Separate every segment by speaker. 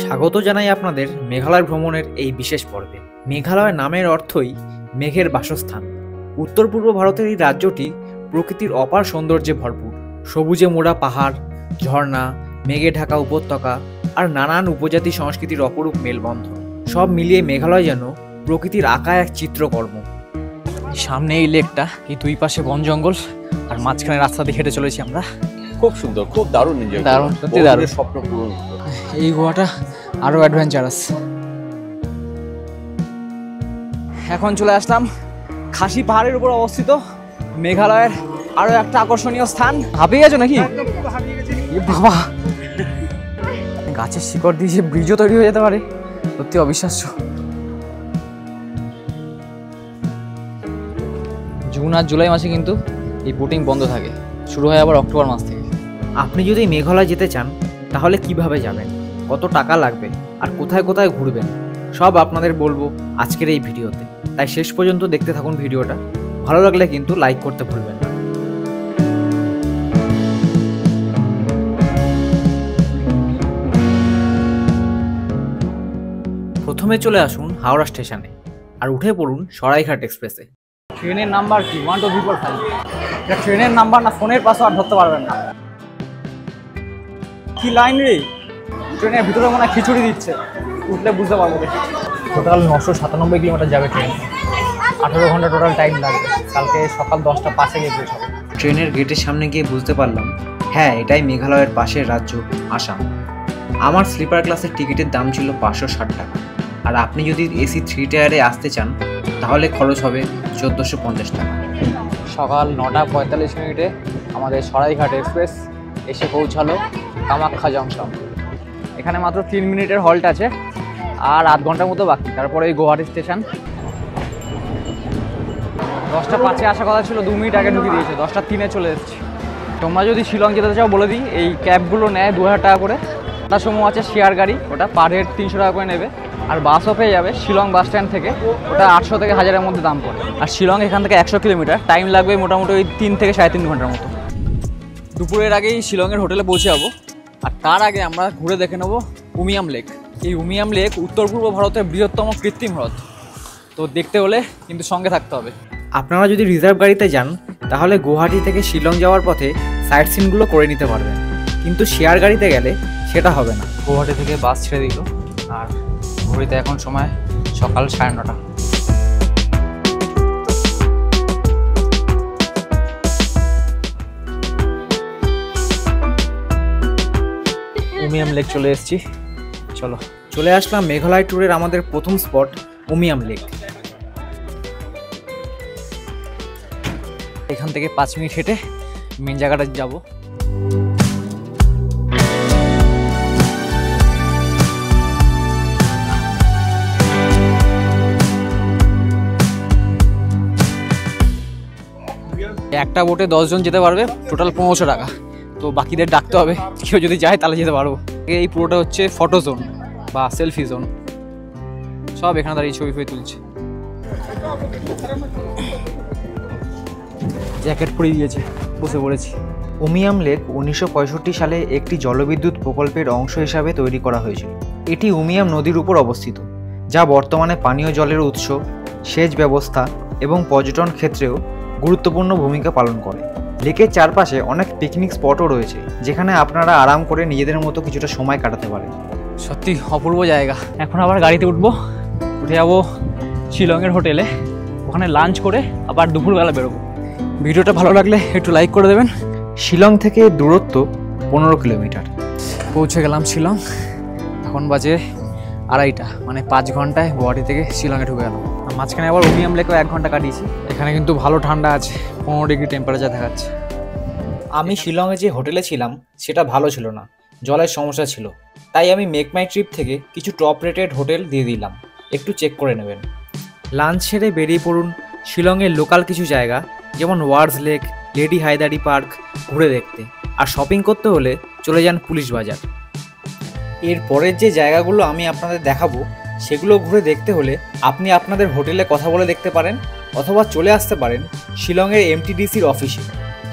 Speaker 1: স্বাগত জানাই আপনাদের মেঘালয় ভ্রমণের এই বিশেষ পর্বে। মেঘালয় নামের অর্থই মেঘের বাসস্থান। উত্তর পূর্ব ভারতের এই রাজ্যটি প্রকৃতির অপার সৌন্দর্যে ভরপুর। সবুজে মোড়া পাহাড়, ঝর্ণা, মেঘে ঢাকা উপত্যকা আর নানান উপজাতি সংস্কৃতির অপরূপ মেলবন্ধন, সব মিলিয়ে মেঘালয় যেন প্রকৃতির আঁকা এক চিত্রকর্ম। সামনে এই লেকটা, এই দুই পাশে বন জঙ্গল আর মাঝখানে রাস্তা দিয়ে হেঁটে চলেছি আমরা।
Speaker 2: খুব সুন্দর, খুব দারুণ এনজয়,
Speaker 1: দারুণ, সত্যি দারুণ।
Speaker 2: স্বপ্ন পূরণ।
Speaker 1: এই গোয়াটা আরো অ্যাডভেঞ্চারাস। এখন চলে আসলাম খাসি পাহাড়ের উপর অবস্থিত মেঘালয়ের আরো একটা আকর্ষণীয় স্থান। হাঁপিয়ে গেছো নাকি? বাবা, গাছের শিকড় দিয়ে যে ব্রিজও তৈরি হয়ে যেতে পারে, সত্যি অবিশ্বাস্য। জুন আর জুলাই মাসে কিন্তু এই বোটিং বন্ধ থাকে, শুরু হয় আবার অক্টোবর মাস থেকে। আপনি যদি মেঘালয় যেতে চান তাহলে কিভাবে যাবেন, কত টাকা লাগবে আর কোথায় কোথায় ঘুরবেন, সব আপনাদের বলবো আজকের এই ভিডিওতে। তাই শেষ পর্যন্ত দেখতে থাকুন ভিডিওটা। ভালো লাগলে কিন্তু লাইক করতে ভুলবেন না। প্রথমে চলে আসুন হাওড়া স্টেশনে আর উঠে পড়ুন সরাইঘাট এক্সপ্রেসে। ট্রেনের নাম্বার কি 12345। এটা ট্রেনের নাম্বার না, ফোনের পাসওয়ার্ড ধরতে পারবেন না। কি লাইন রে, ট্রেনের ভিতরে মনে হয় খিচুড়ি দিচ্ছে, উঠলে বুঝতে পারবো। টোটাল 997 কিলোমিটার যাবে ট্রেন, 18 ঘন্টা টোটাল টাইম লাগবে। কালকে সকাল 10টা 5-এ গিয়ে পৌঁছাবো। ট্রেনের গেটের সামনে গিয়ে বুঝতে পারলাম, হ্যাঁ, এটাই মেঘালয়ের পাশের রাজ্য আসাম। আমার স্লিপার ক্লাসের টিকিটের দাম ছিল 560 টাকা, আর আপনি যদি এসি 3 টায়ারে আসতে চান তাহলে খরচ হবে 1450 টাকা। সকাল 9টা 45 মিনিটে আমাদের সরাইঘাট এক্সপ্রেস এসে পৌঁছালো কামাখ্যা জংশন। এখানে মাত্র 3 মিনিটের হল্ট আছে আর আধ ঘন্টার মতো বাকি, তারপরে এই গুয়াহাটি স্টেশন। 10টা 5-এ আসার কথা ছিল, 2 মিনিট আগে ঢুকিয়ে দিয়েছে, 10টা 3-এ চলে এসেছি। তোমরা যদি শিলং যেতে চাও বলে দিই, এই ক্যাবগুলো নেয় 2000 টাকা করে। তার সময় আছে শেয়ার গাড়ি, ওটা পার হেড 300 টাকা করে নেবে। আর বাসও পেয়ে যাবে শিলং বাস স্ট্যান্ড থেকে, ওটা 800 থেকে 1000-এর মধ্যে দাম পড়ে। আর শিলং এখান থেকে 100 কিলোমিটার, টাইম লাগবে মোটামুটি ওই 3 থেকে 3.5 ঘন্টার মতো। দুপুরের আগেই শিলংয়ের হোটেলে পৌঁছে যাবো, আর তার আগে আমরা ঘুরে দেখে নেবো উমিয়াম লেক। এই উমিয়াম লেক উত্তর পূর্ব ভারতের বৃহত্তম কৃত্রিম হ্রদ, তো দেখতে হলে কিন্তু সঙ্গে থাকতে হবে। আপনারা যদি রিজার্ভ গাড়িতে যান তাহলে গুয়াহাটি থেকে শিলং যাওয়ার পথে সাইট সিনগুলো করে নিতে পারবেন, কিন্তু শেয়ার গাড়িতে গেলে সেটা হবে না। গুয়াহাটি থেকে বাস ছেড়ে দিল আর ঘড়িতে এখন সময় সকাল 9:30। উমিয়াম লেক চলে এসেছি, চলে আসলাম মেঘালয় ট্যুরের আমাদের প্রথম স্পট উমিয়াম লেক। এখান থেকে 5 মিনিট হেঁটে মেন জায়গাটা যাব। একটা বোটে 10 জন যেতে পারবে, টোটাল 1500 টাকা। তো বাকিদের ডাকতে হবে, কেউ যদি যায় তাহলে যেতে পারবো। এই পুরোটা হচ্ছে ফটো জোন বা সেলফি জোন, সব এখানে দাঁড়িয়ে ছবি তুলছে। জ্যাকেট পরিয়ে দিয়েছি, বসে পড়েছি। উমিয়াম লেক 1965 সালে একটি জলবিদ্যুৎ প্রকল্পের অংশ হিসাবে তৈরি করা হয়েছিল। এটি উমিয়াম নদীর উপর অবস্থিত, যা বর্তমানে পানীয় জলের উৎস, সেচ ব্যবস্থা এবং পর্যটন ক্ষেত্রেও গুরুত্বপূর্ণ ভূমিকা পালন করে। লেকের চারপাশে অনেক পিকনিক স্পটও রয়েছে, যেখানে আপনারা আরাম করে নিজেদের মতো কিছুটা সময় কাটাতে পারেন। সত্যি অপূর্ব জায়গা। এখন আবার গাড়িতে উঠে যাবো শিলংয়ের হোটেলে, ওখানে লাঞ্চ করে আবার দুপুরবেলা বেরোবো। ভিডিওটা ভালো লাগলে একটু লাইক করে দেবেন। শিলং থেকে দূরত্ব 15 কিলোমিটার। পৌঁছে গেলাম শিলং, এখন বাজে 2:30, মানে 5 ঘন্টায় গুয়াহাটি থেকে শিলংয়ে ঢুকে গেলাম। মাঝখানে আবার উমিয়াম লেকেও 1 ঘন্টা কাটিয়েছি। এখানে কিন্তু ভালো ঠান্ডা আছে, 15 ডিগ্রি টেম্পারেচার দেখাচ্ছে। আমি শিলংয়ে যে হোটেলে ছিলাম সেটা ভালো ছিল না, জলের সমস্যা ছিল। তাই আমি মেক মাই ট্রিপ থেকে কিছু টপ রেটেড হোটেল দিয়ে দিলাম, একটু চেক করে নেবেন। লাঞ্চ সেরে বেরিয়ে পড়ুন শিলংয়ের লোকাল কিছু জায়গা, যেমন ওয়ার্ডস লেক, লেডি হায়দারি পার্ক ঘুরে দেখতে। আর শপিং করতে হলে চলে যান পুলিশ বাজার। এর পরের যে জায়গাগুলো আমি আপনাদের দেখাবো সেগুলো ঘুরে দেখতে হলে আপনি আপনাদের হোটেলে কথা বলে দেখতে পারেন, অথবা চলে আসতে পারেন শিলংয়ের এমটিডিসির অফিসে।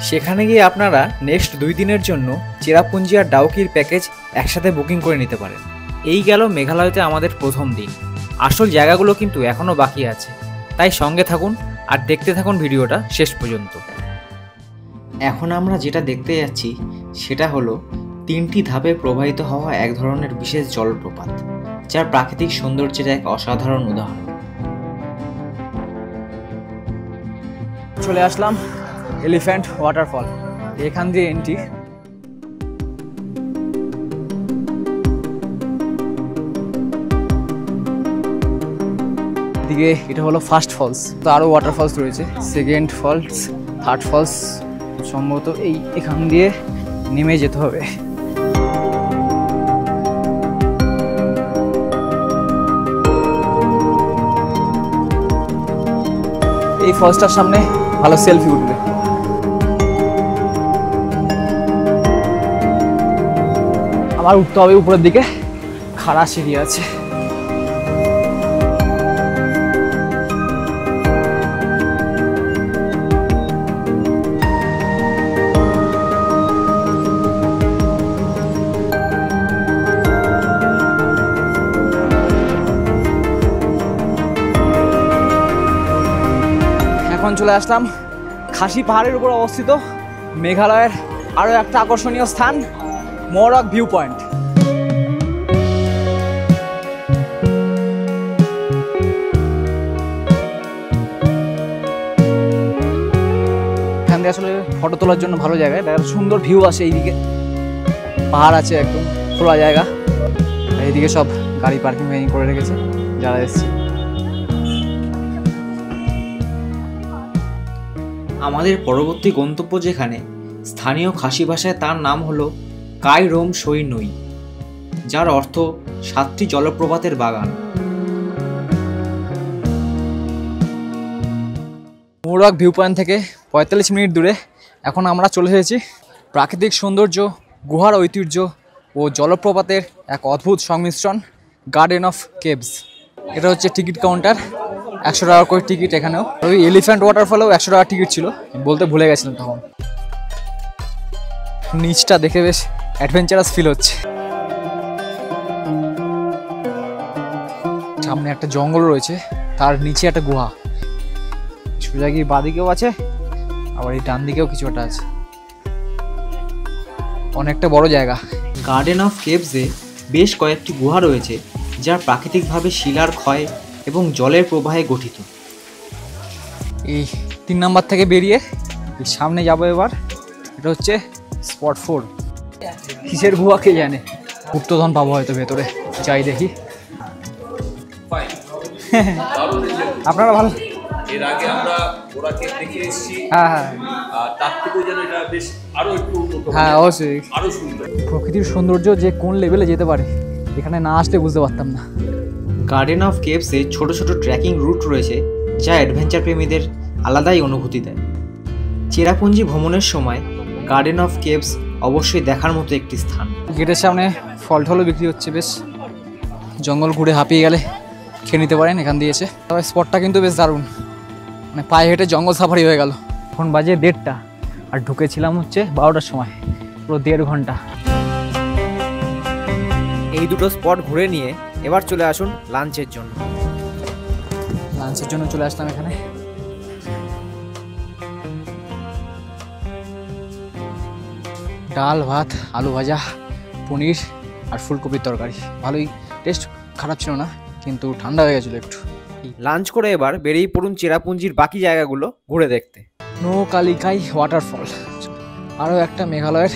Speaker 1: সেখানে গিয়ে আপনারা নেক্সট 2 দিনের জন্য চেরাপুঞ্জি আর ডাউকির প্যাকেজ একসাথে বুকিং করে নিতে পারেন। এই গেল মেঘালয়তে আমাদের প্রথম দিন। আসল জায়গাগুলো কিন্তু এখনও বাকি আছে, তাই সঙ্গে থাকুন আর দেখতে থাকুন ভিডিওটা শেষ পর্যন্ত। এখন আমরা যেটা দেখতে যাচ্ছি সেটা হলো 3টি ধাপে প্রবাহিত হওয়া এক ধরনের বিশেষ জলপ্রপাত, যার প্রাকৃতিক সৌন্দর্যের এক অসাধারণ উদাহরণ।
Speaker 3: চলে আসলাম এলিফ্যান্ট ওয়াটারফল, এখান দিয়ে এন্ট্রি। দিকে এটা হলো ফার্স্ট ফলস, তো আরও ওয়াটারফলস রয়েছে, সেকেন্ড ফলস, থার্ড ফলস। সম্ভবত এখান দিয়ে নেমে যেতে হবে। এই ফলসটার সামনে ভালো সেলফি উঠবে। আবার উঠতে হবে উপরের দিকে, খাড়া সিঁড়ি আছে। এখন চলে আসলাম খাসি পাহাড়ের উপর অবস্থিত মেঘালয়ের আরও একটা আকর্ষণীয় স্থান, মোরক ভিউ পয়েন্ট। এখান থেকে আসলে ফটো তোলার জন্য ভালো জায়গা, এটা সুন্দর ভিউ আসে। এইদিকে পাহাড় আছে, একদম খোলা জায়গা। এইদিকে সব গাড়ি পার্কিং করে রেখেছে যারা এসছে।
Speaker 1: আমাদের পরবর্তী গন্তব্য যেখানে, স্থানীয় খাসি ভাষায় তার নাম হলো কাই রোম সই নই, যার অর্থ 7টি জলপ্রপাতের বাগান।
Speaker 3: মোরক ভিউ পয়েন্ট থেকে 45 মিনিট দূরে এখন আমরা চলে এসেছি প্রাকৃতিক সৌন্দর্য, গুহার ঐতিহ্য ও জলপ্রপাতের এক অদ্ভুত সংমিশ্রণ, গার্ডেন অফ কেভস। এটা হচ্ছে টিকিট কাউন্টার, 100 টাকা করে টিকিট। এখানেও ওই এলিফ্যান্ট ওয়াটারফলেও 100 টাকা টিকিট ছিল, বলতে ভুলে গেছিলাম তখন। নিচটা দেখে বেশ অ্যাডভেঞ্চারাস ফিল হচ্ছে। সামনে একটা জঙ্গল রয়েছে, তার নিচে একটা গুহা। সোজা গিয়ে বাঁদিকেও আছে, আবার এই ডান দিকেও কিছু একটা আছে। অনেকটা বড় জায়গা।
Speaker 1: গার্ডেন অফ কেভসে বেশ কয়েকটি গুহা রয়েছে, যা প্রাকৃতিকভাবে শিলার ক্ষয় এবং জলের প্রবাহে গঠিত।
Speaker 3: এই 3 নাম্বার থেকে বেরিয়ে এই সামনে যাবো এবার। এটা হচ্ছে স্পট 4। কিসের গুহা কে জানে, গুপ্তধন পাবো হয়তো ভেতরে, যাই দেখি। আপনারা ভালো।
Speaker 2: এর আগে আমরা ওরা কেক দেখে এসেছি,
Speaker 3: হ্যাঁ হ্যাঁ
Speaker 2: তার থেকেও যেন এটা বেশ আরো একটু উন্নত,
Speaker 3: হ্যাঁ অবশ্যই।
Speaker 2: আরো সুন্দর।
Speaker 3: প্রকৃতির সৌন্দর্য যে কোন লেভেলে যেতে পারে এখানে না আসলে বুঝতে পারতাম না।
Speaker 1: গার্ডেন অফ কেভসে ছোট ছোট ট্রেকিং রুট রয়েছে, যা অ্যাডভেঞ্চার প্রেমীদের আলাদাই অনুভূতি দেয়। চেরাপুঞ্জি ভ্রমণের সময় গার্ডেন অফ কেভস অবশ্যই দেখার মতো একটি স্থান।
Speaker 3: গেটের সামনে ফল টলও বিক্রি হচ্ছে, বেশ জঙ্গল ঘুরে হাঁপিয়ে গেলে খেয়ে নিতে পারেন এখান দিয়ে এসে। তবে স্পটটা কিন্তু বেশ দারুণ, মানে পায়ে হেঁটে জঙ্গল সাফারি হয়ে গেল। এখন বাজে 1:30 আর ঢুকেছিলাম হচ্ছে 12টার সময়, পুরো 1.5 ঘন্টা।
Speaker 1: এই দুটো স্পট ঘুরে নিয়ে এবার চলে আসুন লাঞ্চের জন্য।
Speaker 3: লাঞ্চের জন্য চলে আসলাম এখানে। ডাল ভাত, আলু ভাজা, পনির আর ফুলকপির তরকারি। ভালোই টেস্ট, খারাপ ছিল না, কিন্তু ঠান্ডা হয়ে গেছিলো একটু।
Speaker 1: লাঞ্চ করে এবার বেরিয়ে পড়ুন চেরাপুঞ্জির বাকি জায়গাগুলো ঘুরে দেখতে।
Speaker 3: নো কালিকাই ওয়াটারফল, আরও একটা মেঘালয়ের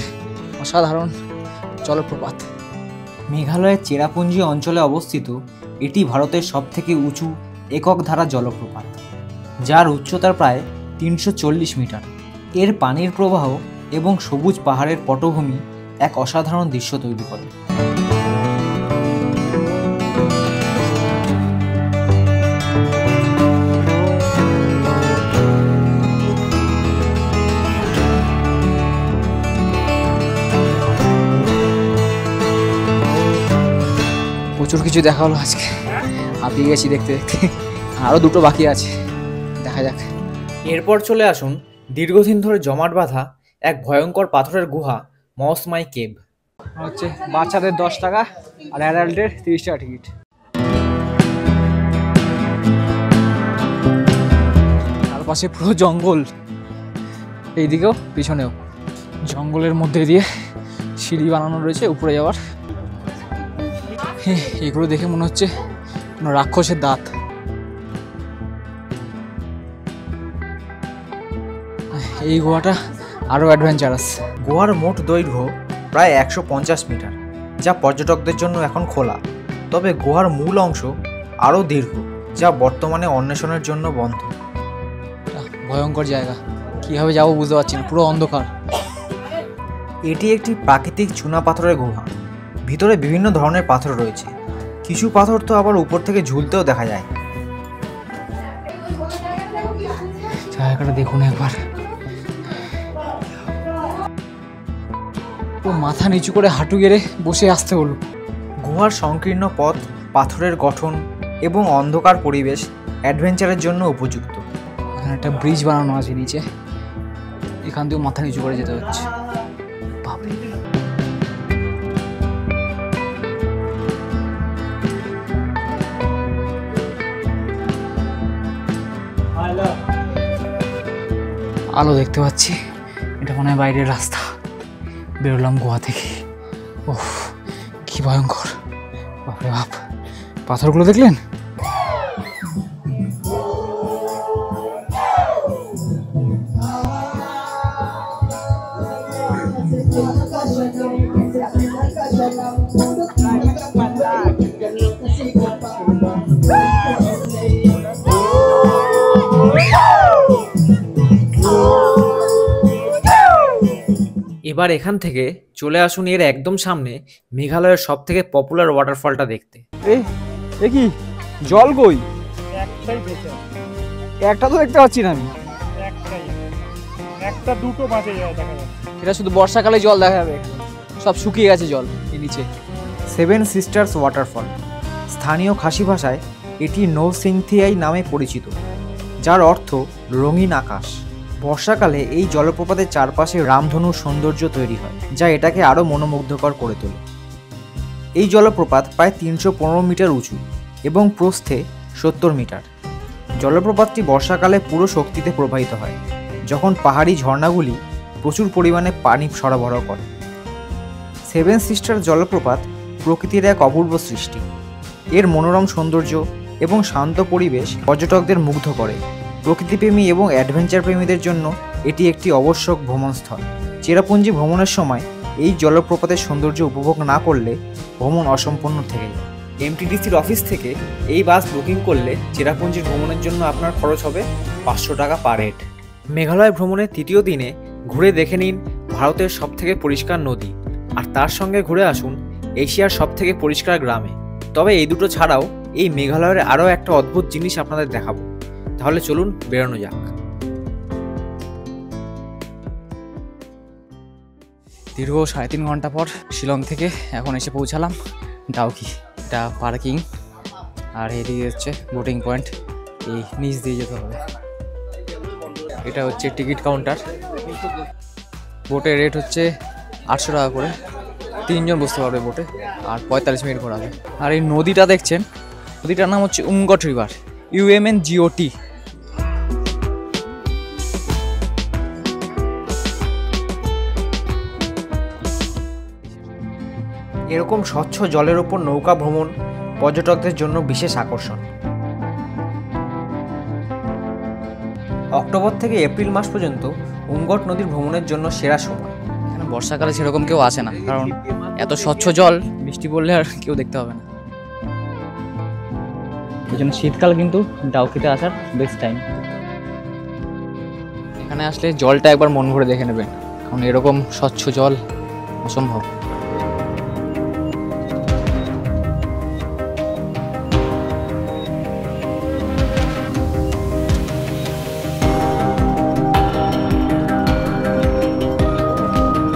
Speaker 3: অসাধারণ জলপ্রপাত।
Speaker 1: মেঘালয়ের চেরাপুঞ্জি অঞ্চলে অবস্থিত এটি ভারতের সবথেকে উঁচু একক ধারা জলপ্রপাত, যার উচ্চতা প্রায় 340 মিটার। এর পানির প্রবাহ এবং সবুজ পাহাড়ের পটভূমি এক অসাধারণ দৃশ্য তৈরি করে।
Speaker 3: প্রচুর কিছু দেখা হলো আজকে, হাঁপিয়ে গেছি দেখতে দেখতে। আরও দুটো বাকি আছে, দেখা যাক।
Speaker 1: এরপর চলে আসুন দীর্ঘদিন ধরে জমাট বাঁধা এক ভয়ঙ্কর পাথরের গুহা, মৌসমাই কেভ।
Speaker 3: হচ্ছে বাচ্চাদের 10 টাকা আর অ্যাডাল্টের 30 টাকা টিকিট। চারপাশে পুরো জঙ্গল, এইদিকেও পিছনেও জঙ্গলের মধ্যে দিয়ে সিঁড়ি বানানো রয়েছে উপরে যাওয়ার। এগুলো দেখে মনে হচ্ছে কোনো রাক্ষসের দাঁত। এই গোয়াটা আরও অ্যাডভেঞ্চারাস।
Speaker 1: গোয়ার মোট দৈর্ঘ্য প্রায় 150 মিটার, যা পর্যটকদের জন্য এখন খোলা। তবে গোয়ার মূল অংশ আরও দীর্ঘ, যা বর্তমানে অন্বেষণের জন্য বন্ধ।
Speaker 3: ভয়ঙ্কর জায়গা, কীভাবে যাবো বুঝতে পারছি না, পুরো অন্ধকার।
Speaker 1: এটি একটি প্রাকৃতিক চুনা পাথরের গুহা। ভিতরে বিভিন্ন ধরনের পাথর রয়েছে, কিছু পাথর তো আবার উপর থেকে ঝুলতেও দেখা যায়।
Speaker 3: জায়গাটা দেখুন একবার, পুরো মাথা নিচু করে হাঁটু গেড়ে বসে আসতে হলো।
Speaker 1: গুহার সংকীর্ণ পথ, পাথরের গঠন এবং অন্ধকার পরিবেশ অ্যাডভেঞ্চারের জন্য উপযুক্ত।
Speaker 3: এখানে একটা ব্রিজ বানানো আছে নিচে, এখান থেকেও মাথা নিচু করে যেতে হচ্ছে। বাপরে, আলো দেখতে পাচ্ছি, এটা মনে হয় বাইরের রাস্তা। বেরোলাম গোয়া থেকে। ওহ, কি ভয়ঙ্কর, বাপরে বাপ। পাথরগুলো দেখলেন?
Speaker 1: এবার এখান থেকে চলে আসুন এর একদম সামনে মেঘালয়ের সব থেকে পপুলার ওয়াটারফলটা দেখতে।
Speaker 3: এ কি জল কই? একটা তো দেখতে পাচ্ছি না আমি।
Speaker 4: একটা দুটো মাঝে যায় দেখা যাচ্ছে।
Speaker 3: এটা শুধু বর্ষাকালে জল দেখা যাবে, সব শুকিয়ে গেছে জল এই নিচে।
Speaker 1: 7 সিস্টার্স ওয়াটারফল। স্থানীয় খাসি ভাষায় এটি নো সিংথিয়াই নামে পরিচিত, যার অর্থ রঙিন আকাশ। বর্ষাকালে এই জলপ্রপাতের চারপাশে রামধনুর সৌন্দর্য তৈরি হয়, যা এটাকে আরও মনোমুগ্ধকর করে তোলে। এই জলপ্রপাত প্রায় 315 মিটার উঁচু এবং প্রস্থে 70 মিটার। জলপ্রপাতটি বর্ষাকালে পুরো শক্তিতে প্রবাহিত হয়, যখন পাহাড়ি ঝর্ণাগুলি প্রচুর পরিমাণে পানি সরবরাহ করে। 7 সিস্টার জলপ্রপাত প্রকৃতির এক অপূর্ব সৃষ্টি। এর মনোরম সৌন্দর্য এবং শান্ত পরিবেশ পর্যটকদের মুগ্ধ করে। প্রকৃতিপ্রেমী এবং অ্যাডভেঞ্চার প্রেমীদের জন্য এটি একটি আবশ্যক ভ্রমণস্থল। চেরাপুঞ্জি ভ্রমণের সময় এই জলপ্রপাতের সৌন্দর্য উপভোগ না করলে ভ্রমণ অসম্পূর্ণ থেকে যায়। এমটিডিসির অফিস থেকে এই বাস বুকিং করলে চেরাপুঞ্জি ভ্রমণের জন্য আপনার খরচ হবে 500 টাকা পার হেড। মেঘালয় ভ্রমণের তৃতীয় দিনে ঘুরে দেখে নিন ভারতের সবথেকে পরিষ্কার নদী, আর তার সঙ্গে ঘুরে আসুন এশিয়ার সবথেকে পরিষ্কার গ্রামে। তবে এই দুটো ছাড়াও এই মেঘালয়ের আরও একটা অদ্ভুত জিনিস আপনাদের দেখাবো। তাহলে চলুন বেরোনো যাক।
Speaker 3: দীর্ঘ 3.5 ঘন্টা পর শিলং থেকে এখন এসে পৌঁছালাম ডাউকি। এটা পার্কিং, আর এদিকে হচ্ছে বোটিং পয়েন্ট, এই নিচ দিয়ে যেতে হবে। এটা হচ্ছে টিকিট কাউন্টার। বোটের রেট হচ্ছে 800 টাকা করে, 3 জন বসতে পারবে বোটে, আর 45 মিনিট ঘোরাবে। আর এই নদীটা দেখছেন, নদীটার নাম হচ্ছে উমগট রিভার, UMNGOT।
Speaker 1: এরকম স্বচ্ছ জলের ওপর নৌকা ভ্রমণ পর্যটকদের জন্য বিশেষ আকর্ষণ। অক্টোবর থেকে এপ্রিল মাস পর্যন্ত উমগট নদীর ভ্রমণের জন্য সেরা সময়।
Speaker 3: এখানে বর্ষাকালে সেরকম কেউ আসে না, কারণ এত স্বচ্ছ জল, বৃষ্টি পড়লে আর কেউ দেখতে হবে না। এই জন্য শীতকাল কিন্তু ডাউকিতে আসার বেস্ট টাইম। এখানে আসলে জলটা একবার মন ভরে দেখে নেবেন, কারণ এরকম স্বচ্ছ জল অসম্ভব।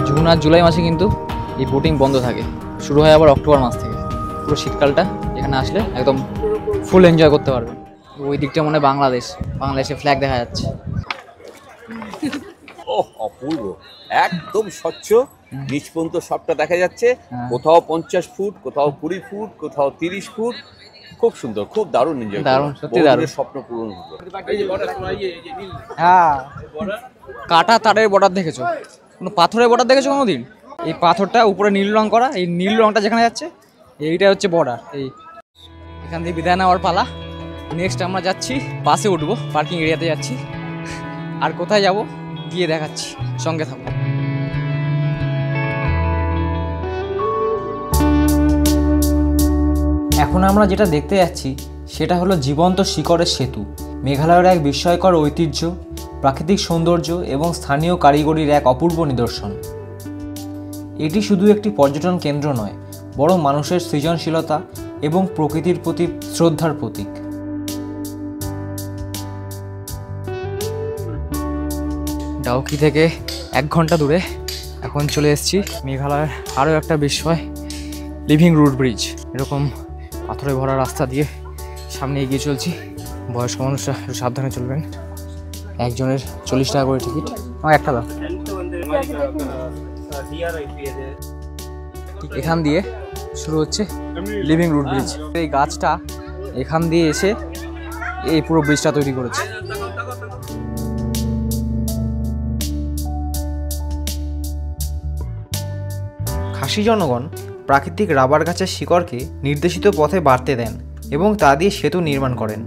Speaker 3: জুন আর জুলাই মাসে কিন্তু এই বোটিং বন্ধ থাকে, শুরু হয় আবার অক্টোবর মাস থেকে। পুরো শীতকালটা এখানে আসলে একদম ফুল এনজয় করতে পারবেন। ওই দিকটা মনে হয় বাংলাদেশের ফ্ল্যাগ দেখা যাচ্ছে।
Speaker 2: ও অপূর্ব, একদম স্বচ্ছ নিচ পর্যন্ত সবটা দেখা যাচ্ছে। কোথাও 50 ফুট, কোথাও 20 ফুট, কোথাও 30 ফুট। খুব সুন্দর, খুব দারুণ এনজয়।
Speaker 3: দারুণ, সত্যি দারুণ।
Speaker 2: স্বপ্ন পূরণ হলো।
Speaker 3: হ্যাঁ, কাটা তারের বর্ডার দেখেছো? কোনো পাথরের বর্ডার দেখেছো কোনোদিন? এই পাথরটা উপরে নীল রং করা, এই নীল রংটা যেখানে যাচ্ছে এইটা হচ্ছে বর্ডার। এই এখান থেকে বিদায় নেওয়ার পালা। নেক্সট আমরা যাচ্ছি, বাসে উঠবো, পার্কিং এরিয়াতে যাচ্ছি। আর কোথায় যাব গিয়ে দেখাচ্ছি, সঙ্গে থাকবো।
Speaker 1: এখন আমরা যেটা দেখতে যাচ্ছি সেটা হলো জীবন্ত শিকড়ের সেতু, মেঘালয়ের এক বিস্ময়কর ঐতিহ্য, প্রাকৃতিক সৌন্দর্য এবং স্থানীয় কারিগরির এক অপূর্ব নিদর্শন। এটি শুধু একটি পর্যটন কেন্দ্র নয়, বরং মানুষের সৃজনশীলতা এবং প্রকৃতির প্রতি শ্রদ্ধার প্রতীক।
Speaker 3: ডাউকি থেকে 1 ঘন্টা দূরে এখন চলে এসেছি মেঘালয়ের আরও একটা বিস্ময়, লিভিং রুট ব্রিজ। এরকম পাথরে ভরা রাস্তা দিয়ে সামনে এগিয়ে চলছি। বয়স্ক মানুষরা একটু সাবধানে চলবেন। একজনের 40 টাকা করে টিকিট। আমার একটা দাও। এখান দিয়ে শুরু হচ্ছে লিভিং রুট ব্রিজ। এই গাছটা এখান দিয়ে এসে এই পুরো ব্রিজটা তৈরি করেছে।
Speaker 1: খাসি জনগণ প্রাকৃতিক রাবার গাছের শিকড়কে নির্দেশিত পথে বাড়তে দেন এবং তা দিয়ে সেতু নির্মাণ করেন।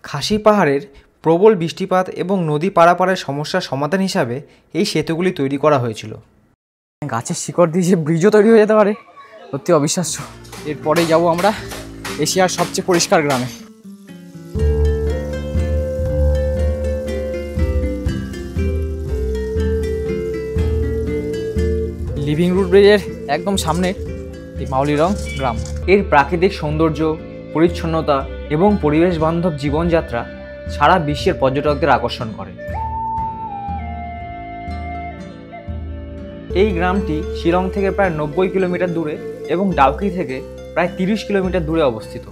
Speaker 1: খাসি পাহাড়ের প্রবল বৃষ্টিপাত এবং নদী পারাপারের সমস্যার সমাধান হিসাবে এই সেতুগুলি তৈরি করা হয়েছিল।
Speaker 3: গাছের শিকড় দিয়ে যে ব্রিজও তৈরি হয়ে যেতে পারে, সত্যি অবিশ্বাস্য। এরপরেই যাব আমরা এশিয়ার সবচেয়ে পরিষ্কার গ্রামে। লিভিং রুট ব্রিজের একদম সামনে এই মাউলিরং গ্রাম।
Speaker 1: এর প্রাকৃতিক সৌন্দর্য, পরিচ্ছন্নতা এবং পরিবেশ বান্ধব জীবনযাত্রা সারা বিশ্বের পর্যটকদের আকর্ষণ করে। এই গ্রামটি শিলং থেকে প্রায় 90 কিলোমিটার দূরে এবং ডাউকি থেকে প্রায় 30 কিলোমিটার দূরে অবস্থিত।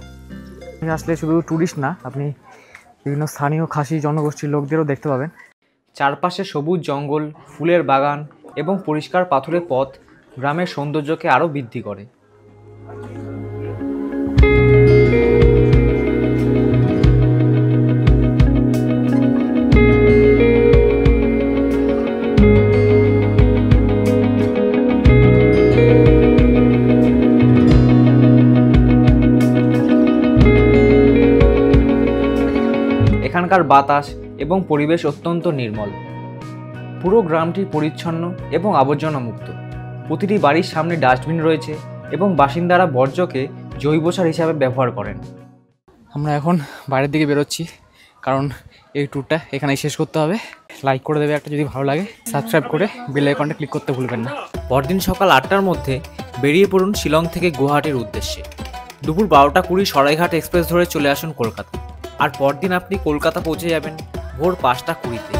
Speaker 3: আপনি আসলে শুধু ট্যুরিস্ট না, আপনি বিভিন্ন স্থানীয় খাসি জনগোষ্ঠীর লোকদেরও দেখতে পাবেন।
Speaker 1: চারপাশে সবুজ জঙ্গল, ফুলের বাগান এবং পরিষ্কার পাথুরে পথ গ্রামের সৌন্দর্যকে আরও বৃদ্ধি করে। এখানকার বাতাস এবং পরিবেশ অত্যন্ত নির্মল। পুরো গ্রামটি পরিচ্ছন্ন এবং আবর্জনা মুক্ত। প্রতিটি বাড়ির সামনে ডাস্টবিন রয়েছে এবং বাসিন্দারা বর্জ্যকে জৈব সার হিসাবে ব্যবহার করেন।
Speaker 3: আমরা এখন বাইরের দিকে বেরোচ্ছি, কারণ এই ট্যুরটা এখানেই শেষ করতে হবে। লাইক করে দেবে একটা যদি ভালো লাগে, সাবস্ক্রাইব করে বেল আইকনটা ক্লিক করতে ভুলবেন না।
Speaker 1: পরদিন সকাল 8টার মধ্যে বেরিয়ে পড়ুন শিলং থেকে গুয়াহাটির উদ্দেশ্যে। দুপুর 12টা 20 সরাইঘাট এক্সপ্রেস ধরে চলে আসুন কলকাতা। আর পরদিন আপনি কলকাতা পৌঁছে যাবেন ভোর 5টা 20-তে।